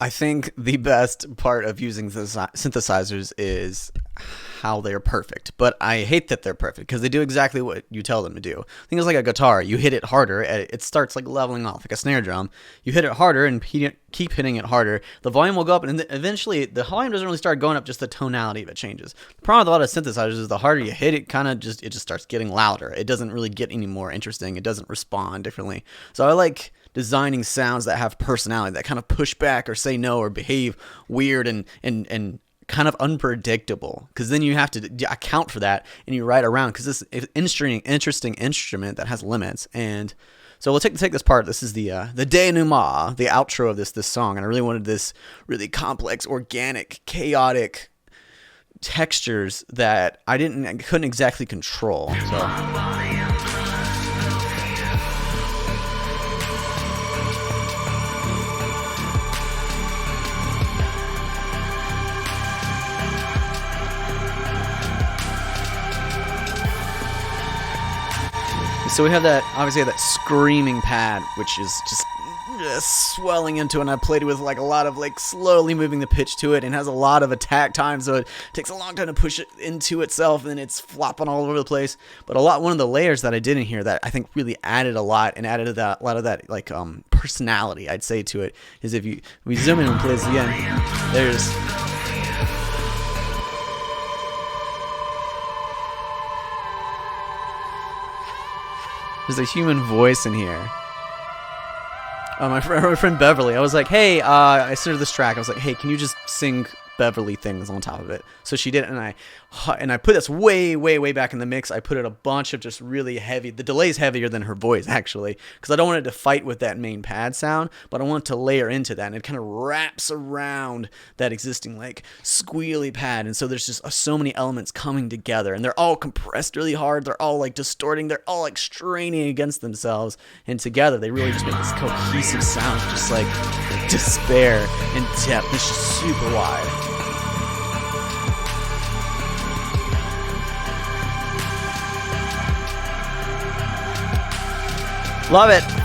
I think the best part of using the synthesizers is how they're perfect. But I hate that they're perfect because they do exactly what you tell them to do. I think it's like a guitar. You hit it harder, it starts like leveling off, like a snare drum. You hit it harder and keep hitting it harder. The volume will go up, and then eventually the volume doesn't really start going up, just the tonality of it changes. The problem with a lot of synthesizers is the harder you hit it, it just starts getting louder. It doesn't really get any more interesting. It doesn't respond differently. So I like designing sounds that have personality, that kind of push back or say no or behave weird and kind of unpredictable, because then you have to account for that and you write around, because this is an interesting instrument that has limits. And so we'll take this part. This is the denouement, the outro of this song, and I really wanted this really complex, organic, chaotic textures that I couldn't exactly control. So we have obviously that screaming pad, which is just swelling into it, and I played with like a lot of like slowly moving the pitch to it, and has a lot of attack time, so it takes a long time to push it into itself, and it's flopping all over the place. But one of the layers that I did in here that I think really added a lot, and added a lot of that like personality, I'd say, to it, is if we zoom in and play this again, there's a human voice in here. My friend Beverly, I was like, hey, I started this track. I was like, hey, can you just sing Beverly things on top of it? So she did it, and I put this way back in the mix. I put in a bunch of just really heavy. The delay's heavier than her voice, actually, because I don't want it to fight with that main pad sound, but I want it to layer into that, and it kind of wraps around that existing like squealy pad. And so there's just so many elements coming together, and they're all compressed really hard. They're all like distorting. They're all like straining against themselves, and together they really just make this cohesive sound, just like despair and depth. It's just super wide. Love it.